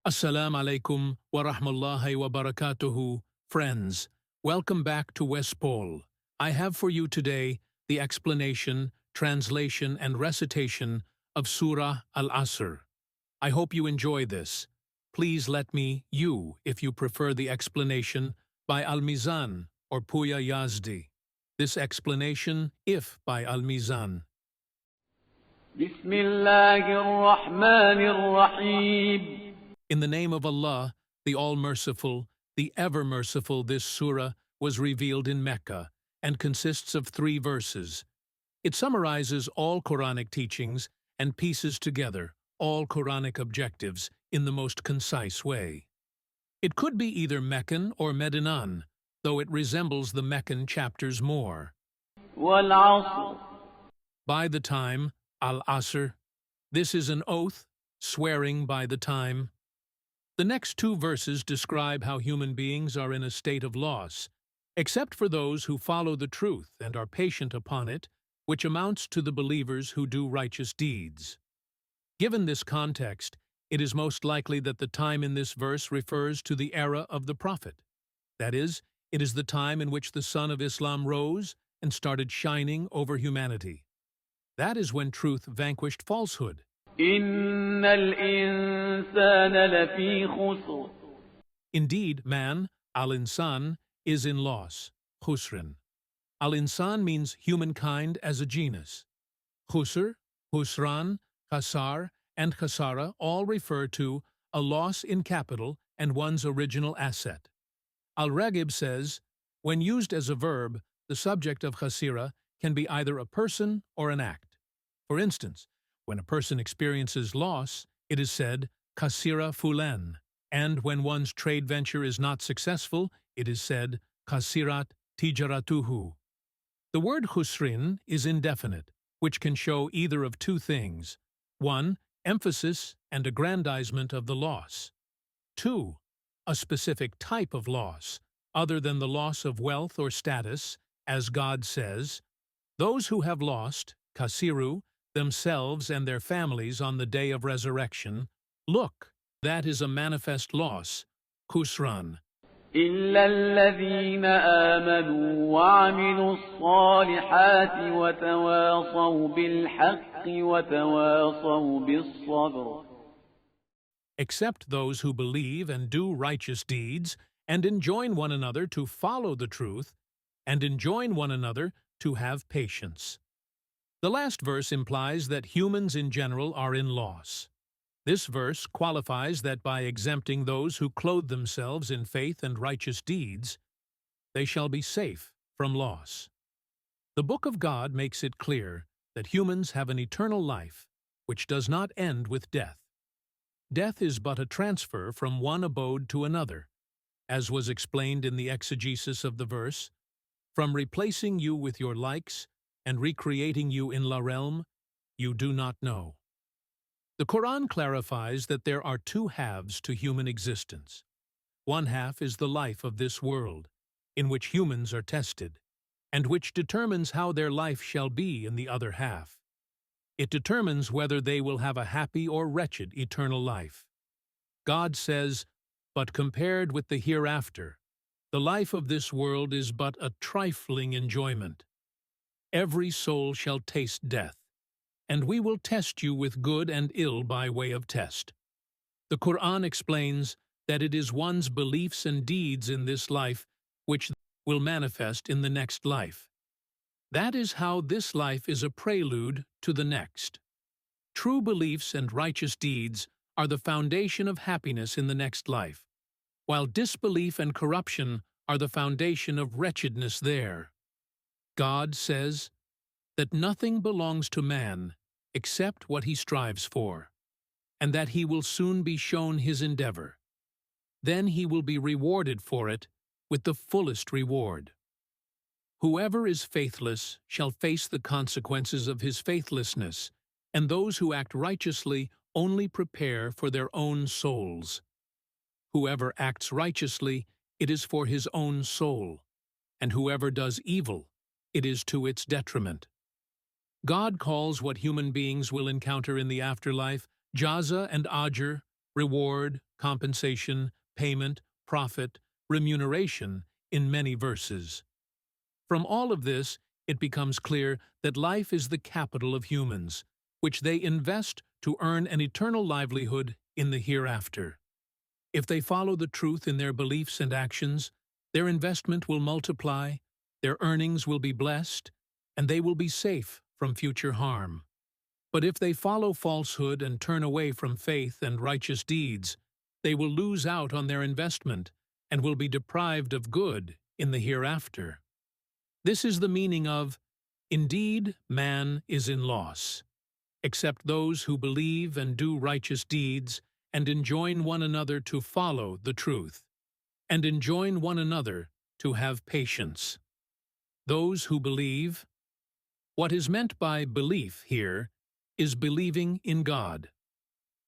Assalamu alaikum wa rahmatullahi wa barakatuhu, friends. Welcome back to West Pole. I have for you today the explanation, translation, and recitation of Surah Al-Asr. I hope you enjoy this. Please let me, if you prefer the explanation, by Al-Mizan or Puya Yazdi. This explanation, if by Al-Mizan. Bismillahir-Rahmanir-Rahim. In the name of Allah, the All-Merciful, the Ever-Merciful, this surah was revealed in Mecca and consists of 3 verses. It summarizes all Quranic teachings and pieces together all Quranic objectives in the most concise way. It could be either Meccan or Medinan, though it resembles the Meccan chapters more. Wal-Asr. By the time, Al-Asr. This is an oath, swearing by the time. The next 2 verses describe how human beings are in a state of loss, except for those who follow the truth and are patient upon it, which amounts to the believers who do righteous deeds. Given this context, it is most likely that the time in this verse refers to the era of the Prophet. That is, it is the time in which the sun of Islam rose and started shining over humanity. That is when truth vanquished falsehood. Innal insana lafi khusr. Indeed, man, al-insan, is in loss, khusrin. Al-insan means humankind as a genus. Khusr, husran, khasar, and khasara all refer to a loss in capital and one's original asset. Al-Raghib says, when used as a verb, the subject of khasira can be either a person or an act. For instance, when a person experiences loss, it is said, khasira fulan, and when one's trade venture is not successful, it is said, khasirat tijaratuhu. The word khusrin is indefinite, which can show either of 2 things. 1. Emphasis and aggrandizement of the loss. 2. A specific type of loss, other than the loss of wealth or status, as God says, those who have lost, khasiru, themselves and their families on the day of resurrection, look, that is a manifest loss, khusran. إلا الذين آمنوا وعملوا الصالحات وتواصوا بالحق وتواصوا بالصبر. Except those who believe and do righteous deeds, and enjoin one another to follow the truth, and enjoin one another to have patience. The last verse implies that humans in general are in loss. This verse qualifies that by exempting those who clothe themselves in faith and righteous deeds, they shall be safe from loss. The Book of God makes it clear that humans have an eternal life, which does not end with death. Death is but a transfer from one abode to another, as was explained in the exegesis of the verse, from replacing you with your likes and recreating you in la realm, you do not know. The Qur'an clarifies that there are 2 halves to human existence. One half is the life of this world, in which humans are tested, and which determines how their life shall be in the other half. It determines whether they will have a happy or wretched eternal life. God says, but compared with the hereafter, the life of this world is but a trifling enjoyment. Every soul shall taste death, and we will test you with good and ill by way of test. The Qur'an explains that it is one's beliefs and deeds in this life which will manifest in the next life. That is how this life is a prelude to the next. True beliefs and righteous deeds are the foundation of happiness in the next life, while disbelief and corruption are the foundation of wretchedness there. God says that nothing belongs to man except what he strives for, and that he will soon be shown his endeavor. Then he will be rewarded for it with the fullest reward. Whoever is faithless shall face the consequences of his faithlessness, and those who act righteously only prepare for their own souls. Whoever acts righteously, it is for his own soul, and whoever does evil, it is to its detriment. God calls what human beings will encounter in the afterlife jaza and ajr, reward, compensation, payment, profit, remuneration in many verses. From all of this, it becomes clear that life is the capital of humans, which they invest to earn an eternal livelihood in the hereafter. If they follow the truth in their beliefs and actions, their investment will multiply, their earnings will be blessed, and they will be safe from future harm. But if they follow falsehood and turn away from faith and righteous deeds, they will lose out on their investment and will be deprived of good in the hereafter. This is the meaning of, "Indeed, man is in loss, except those who believe and do righteous deeds, and enjoin one another to follow the truth, and enjoin one another to have patience." Those who believe. What is meant by belief here is believing in God.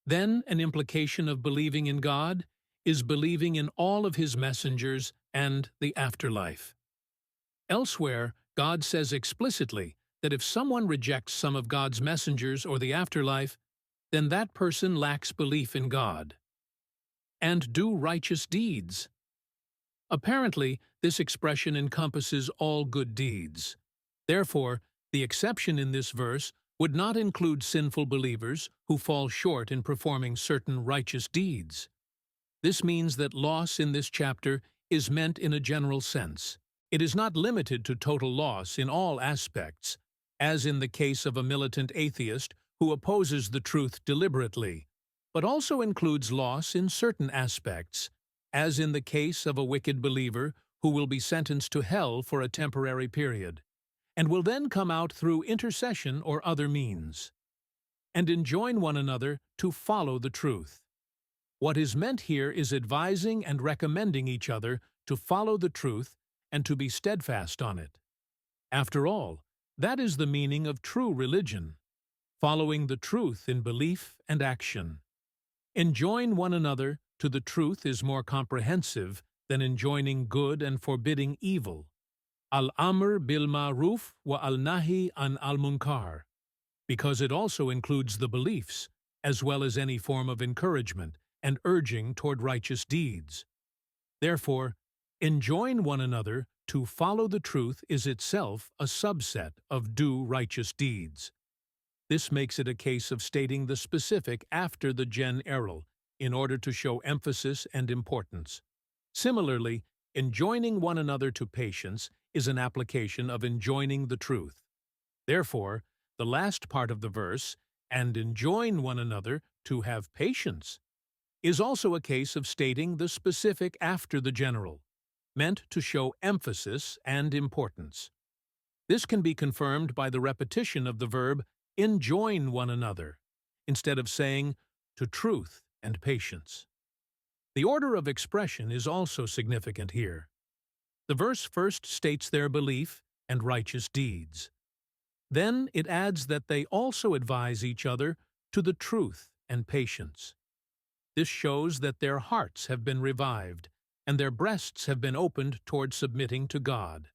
Then an implication of believing in God is believing in all of His messengers and the afterlife. Elsewhere, God says explicitly that if someone rejects some of God's messengers or the afterlife, then that person lacks belief in God. And do righteous deeds. Apparently, this expression encompasses all good deeds. Therefore, the exception in this verse would not include sinful believers who fall short in performing certain righteous deeds. This means that loss in this chapter is meant in a general sense. It is not limited to total loss in all aspects, as in the case of a militant atheist who opposes the truth deliberately, but also includes loss in certain aspects, as in the case of a wicked believer who will be sentenced to hell for a temporary period, and will then come out through intercession or other means. And enjoin one another to follow the truth. What is meant here is advising and recommending each other to follow the truth and to be steadfast on it. After all, that is the meaning of true religion, following the truth in belief and action. Enjoin one another to the truth is more comprehensive than enjoining good and forbidding evil. Al-Amr bil Ma'ruf wa al-Nahi an al-Munkar, because it also includes the beliefs, as well as any form of encouragement and urging toward righteous deeds. Therefore, enjoin one another to follow the truth is itself a subset of do righteous deeds. This makes it a case of stating the specific after the general in order to show emphasis and importance. Similarly, enjoining one another to patience is an application of enjoining the truth. Therefore, the last part of the verse, "and enjoin one another to have patience," is also a case of stating the specific after the general, meant to show emphasis and importance. This can be confirmed by the repetition of the verb enjoin one another, instead of saying to truth and patience. The order of expression is also significant here. The verse first states their belief and righteous deeds. Then it adds that they also advise each other to the truth and patience. This shows that their hearts have been revived, and their breasts have been opened toward submitting to God.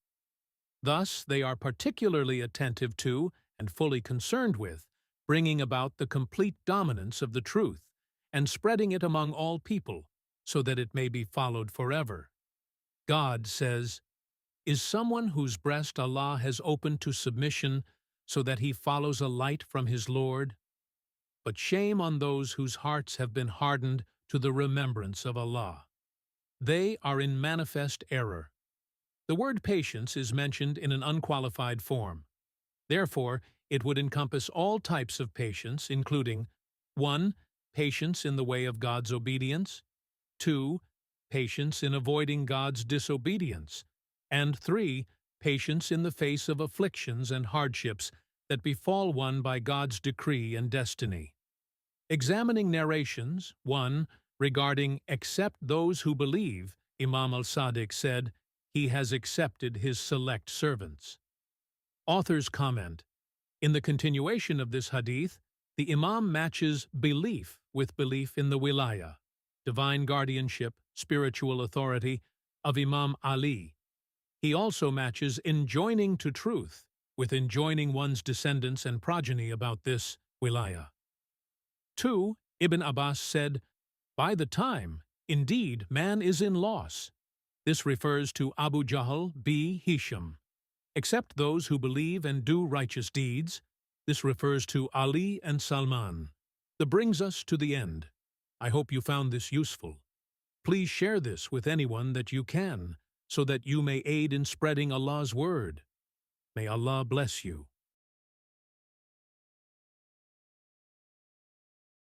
Thus, they are particularly attentive to and fully concerned with bringing about the complete dominance of the truth and spreading it among all people so that it may be followed forever. God says, "Is someone whose breast Allah has opened to submission so that he follows a light from his Lord? But shame on those whose hearts have been hardened to the remembrance of Allah. They are in manifest error." The word patience is mentioned in an unqualified form. Therefore, it would encompass all types of patience, including 1. Patience in the way of God's obedience, 2. Patience in avoiding God's disobedience, and 3. Patience in the face of afflictions and hardships that befall one by God's decree and destiny. Examining narrations, 1. Regarding "except those who believe," Imam al-Sadiq said, "He has accepted His select servants." Authors comment, in the continuation of this hadith, the Imam matches belief with belief in the wilaya, divine guardianship, spiritual authority, of Imam Ali. He also matches enjoining to truth with enjoining one's descendants and progeny about this wilaya. 2. Ibn Abbas said, By the time, indeed, man is in loss. This refers to Abu Jahl b. Hisham. Except those who believe and do righteous deeds. This refers to Ali and Salman. That brings us to the end. I hope you found this useful. Please share this with anyone that you can, so that you may aid in spreading Allah's word. May Allah bless you.